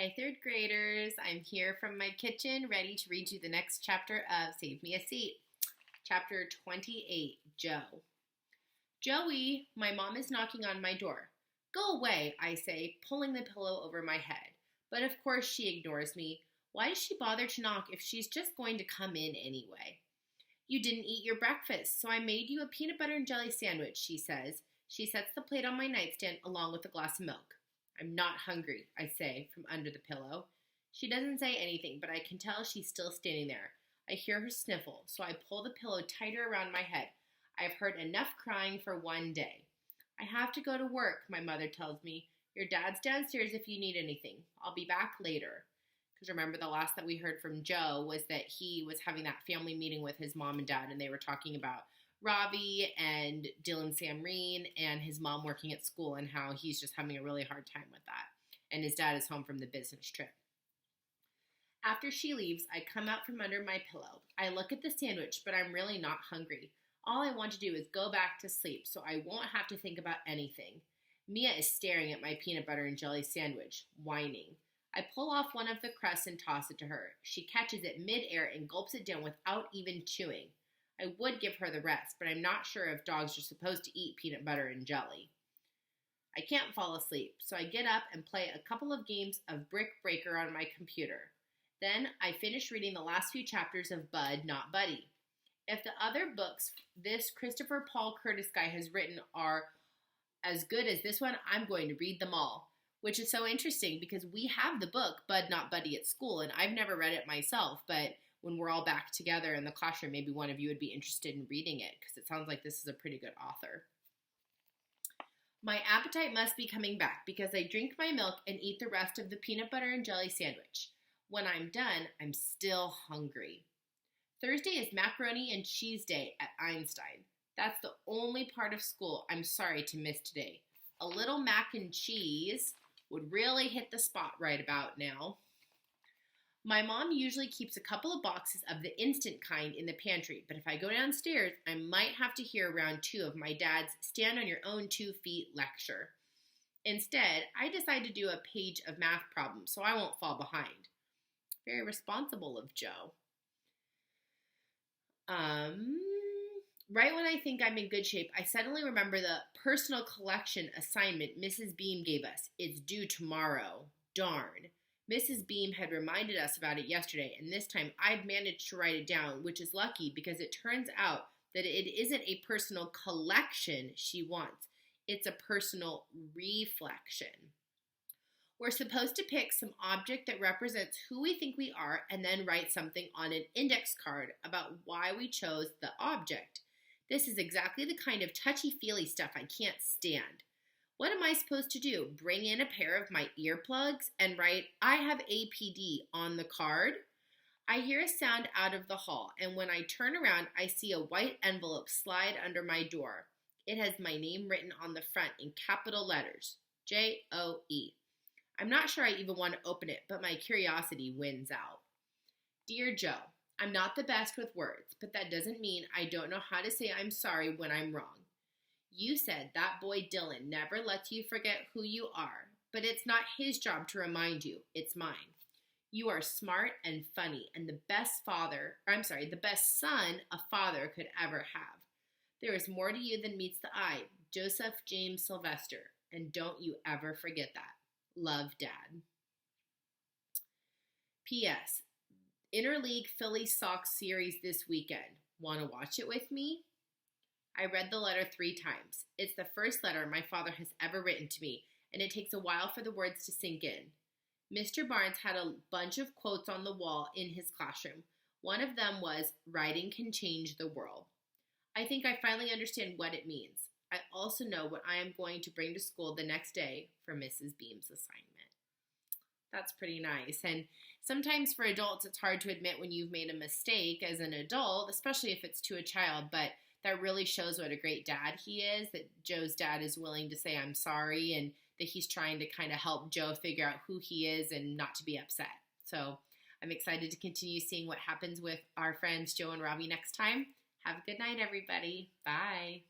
Hi, third graders. I'm here from my kitchen, ready to read you the next chapter of Save Me a Seat. Chapter 28, Joe. Joey, my mom is knocking on my door. Go away, I say, pulling the pillow over my head. But of course she ignores me. Why does she bother to knock if she's just going to come in anyway? You didn't eat your breakfast, so I made you a peanut butter and jelly sandwich, she says. She sets the plate on my nightstand along with a glass of milk. I'm not hungry, I say, from under the pillow. She doesn't say anything, but I can tell she's still standing there. I hear her sniffle, so I pull the pillow tighter around my head. I've heard enough crying for one day. I have to go to work, my mother tells me. Your dad's downstairs if you need anything. I'll be back later. Because remember, the last that we heard from Joe was that he was having that family meeting with his mom and dad, and they were talking about Robbie and Dylan Samreen and his mom working at school and how he's just having a really hard time with that. And his dad is home from the business trip. After she leaves, I come out from under my pillow. I look at the sandwich, but I'm really not hungry. All I want to do is go back to sleep so I won't have to think about anything. Mia is staring at my peanut butter and jelly sandwich, whining. I pull off one of the crusts and toss it to her. She catches it mid-air and gulps it down without even chewing. I would give her the rest, but I'm not sure if dogs are supposed to eat peanut butter and jelly. I can't fall asleep, so I get up and play a couple of games of Brick Breaker on my computer. Then I finish reading the last few chapters of Bud, Not Buddy. If the other books this Christopher Paul Curtis guy has written are as good as this one, I'm going to read them all, which is so interesting because we have the book Bud, Not Buddy at school, and I've never read it myself, but when we're all back together in the classroom, maybe one of you would be interested in reading it because it sounds like this is a pretty good author. My appetite must be coming back because I drink my milk and eat the rest of the peanut butter and jelly sandwich. When I'm done, I'm still hungry. Thursday is macaroni and cheese day at Einstein. That's the only part of school I'm sorry to miss today. A little mac and cheese would really hit the spot right about now. My mom usually keeps a couple of boxes of the instant kind in the pantry, but if I go downstairs, I might have to hear round 2 of my dad's stand on your own 2 feet lecture. Instead, I decide to do a page of math problems so I won't fall behind. Very responsible of Joe. Right when I think I'm in good shape, I suddenly remember the personal collection assignment Mrs. Beam gave us. It's due tomorrow. Darn. Mrs. Beam had reminded us about it yesterday, and this time I'd managed to write it down, which is lucky because it turns out that it isn't a personal collection she wants. It's a personal reflection. We're supposed to pick some object that represents who we think we are and then write something on an index card about why we chose the object. This is exactly the kind of touchy-feely stuff I can't stand. What am I supposed to do? Bring in a pair of my earplugs and write, I have APD on the card? I hear a sound out of the hall, and when I turn around, I see a white envelope slide under my door. It has my name written on the front in capital letters, J-O-E. I'm not sure I even want to open it, but my curiosity wins out. Dear Joe, I'm not the best with words, but that doesn't mean I don't know how to say I'm sorry when I'm wrong. You said that boy Dylan never lets you forget who you are, but it's not his job to remind you, it's mine. You are smart and funny and the best son a father could ever have. There is more to you than meets the eye, Joseph James Sylvester, and don't you ever forget that. Love, Dad. P.S. Interleague Philly Sox series this weekend. Want to watch it with me? I read the letter 3 times. It's the first letter my father has ever written to me, and it takes a while for the words to sink in. Mr. Barnes had a bunch of quotes on the wall in his classroom. One of them was, writing can change the world. I think I finally understand what it means. I also know what I am going to bring to school the next day for Mrs. Beam's assignment. That's pretty nice. And sometimes for adults, it's hard to admit when you've made a mistake as an adult, especially if it's to a child, but that really shows what a great dad he is, that Joe's dad is willing to say, I'm sorry, and that he's trying to kind of help Joe figure out who he is and not to be upset. So I'm excited to continue seeing what happens with our friends Joe and Robbie next time. Have a good night, everybody. Bye.